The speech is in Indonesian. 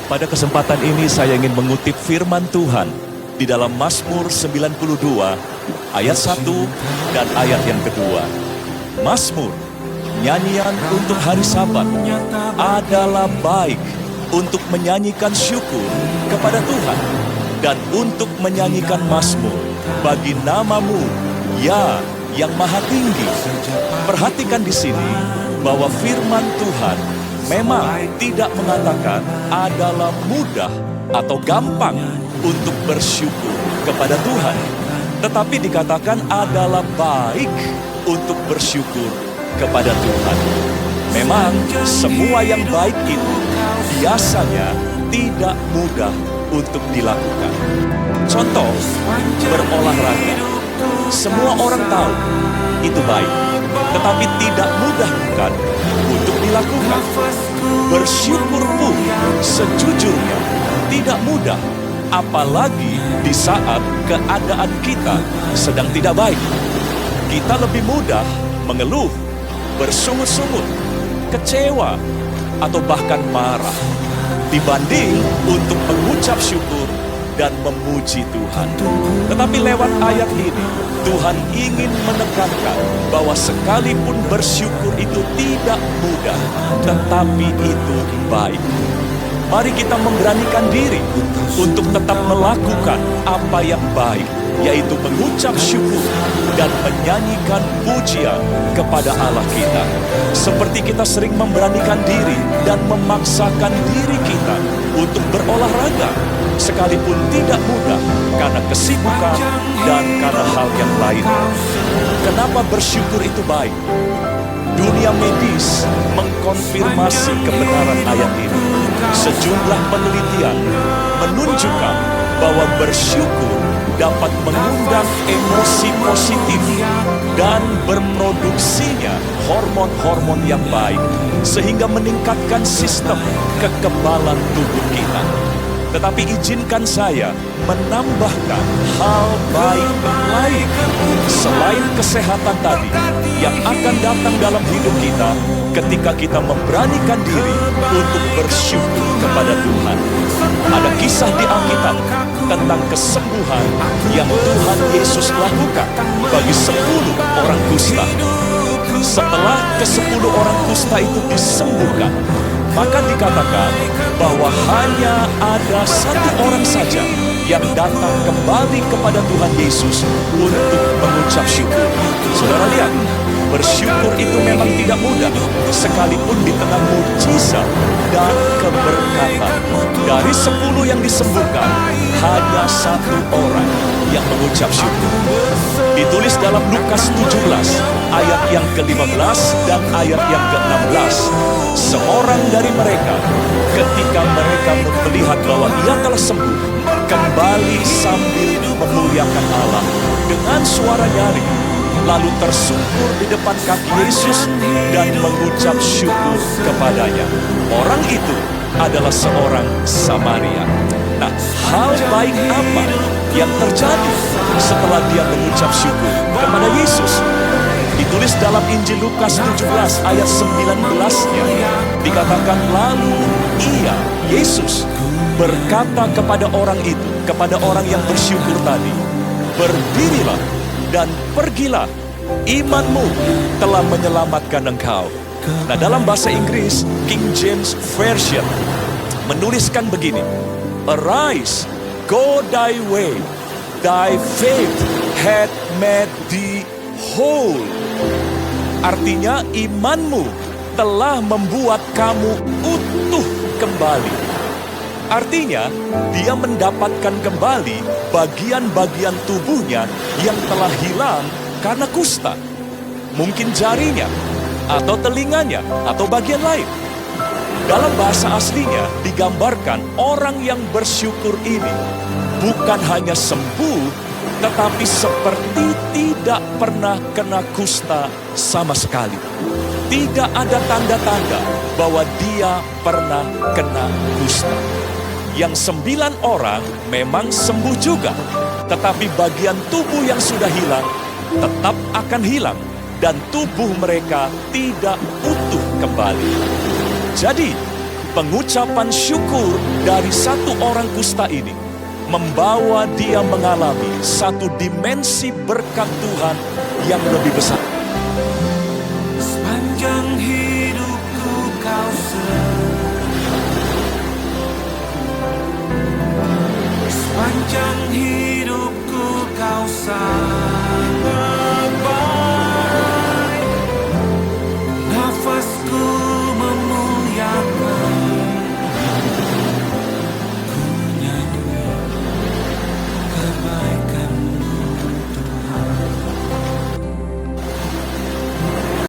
Pada kesempatan ini saya ingin mengutip firman Tuhan di dalam Mazmur 92 ayat 1 dan ayat yang kedua. Mazmur, nyanyian untuk hari Sabat adalah baik untuk menyanyikan syukur kepada Tuhan dan untuk menyanyikan mazmur bagi nama-Mu, ya yang maha tinggi. Perhatikan di sini bahwa firman Tuhan memang tidak mengatakan adalah mudah atau gampang untuk bersyukur kepada Tuhan, tetapi dikatakan adalah baik untuk bersyukur kepada Tuhan. Memang semua yang baik itu biasanya tidak mudah untuk dilakukan. Contoh, berolahraga. Semua orang tahu itu baik, tetapi tidak mudah bukan untuk dilakukan. Bersyukur pun sejujurnya tidak mudah, apalagi di saat keadaan kita sedang tidak baik. Kita lebih mudah mengeluh, bersungut-sungut, kecewa, atau bahkan marah, dibanding untuk mengucap syukur dan memuji Tuhan. Tetapi lewat ayat ini, Tuhan ingin menekankan bahwa sekalipun bersyukur itu tidak mudah, tetapi itu baik. Mari kita memberanikan diri untuk tetap melakukan apa yang baik, yaitu mengucap syukur dan menyanyikan pujian kepada Allah kita. Seperti kita sering memberanikan diri dan memaksakan diri kita untuk berolahraga, sekalipun tidak mudah karena kesibukan dan karena hal yang lain. Kenapa bersyukur itu baik? Dunia medis mengkonfirmasi kebenaran ayat ini. Sejumlah penelitian menunjukkan bahwa bersyukur dapat mengundang emosi positif dan berproduksinya hormon-hormon yang baik, sehingga meningkatkan sistem kekebalan tubuh kita. Tetapi izinkan saya menambahkan hal baik lain selain kesehatan tadi yang akan datang dalam hidup kita ketika kita memberanikan diri untuk bersyukur kepada Tuhan. Ada kisah di Alkitab tentang kesembuhan yang Tuhan Yesus lakukan bagi 10 orang kusta. Setelah ke-10 orang kusta itu disembuhkan, maka dikatakan bahwa hanya ada 1 orang saja yang datang kembali kepada Tuhan Yesus untuk mengucap syukur. Saudara lihat, bersyukur itu memang tidak mudah, sekalipun di tengah mujizat dan keberkatan. Dari 10 yang disembuhkan, hanya 1 orang yang mengucap syukur. Ditulis dalam Lukas 17, ayat yang ke-15 dan ayat yang ke-16. Seorang dari mereka, ketika mereka melihat bahwa ia telah sembuh, kembali sambil memuliakan Allah dengan suara nyaring, lalu tersungkur di depan kaki Yesus dan mengucap syukur kepadanya. Orang itu adalah seorang Samaria. Nah, hal baik apa yang terjadi setelah dia mengucap syukur kepada Yesus? Ditulis dalam Injil Lukas 17 ayat 19-nya, dikatakan lalu ia, Yesus, berkata kepada orang itu, kepada orang yang bersyukur tadi, berdirilah dan pergilah, imanmu telah menyelamatkan engkau. Nah, dalam bahasa Inggris, King James Version menuliskan begini, arise, go thy way, thy faith hath made thee whole. Artinya, imanmu telah membuat kamu utuh kembali. Artinya, dia mendapatkan kembali bagian-bagian tubuhnya yang telah hilang karena kusta. Mungkin jarinya, atau telinganya, atau bagian lain. Dalam bahasa aslinya digambarkan orang yang bersyukur ini bukan hanya sembuh, tetapi seperti tidak pernah kena kusta sama sekali. Tidak ada tanda-tanda bahwa dia pernah kena kusta. Yang 9 orang memang sembuh juga, tetapi bagian tubuh yang sudah hilang tetap akan hilang, dan tubuh mereka tidak utuh kembali. Jadi, pengucapan syukur dari satu orang kusta ini membawa dia mengalami satu dimensi berkat Tuhan yang lebih besar.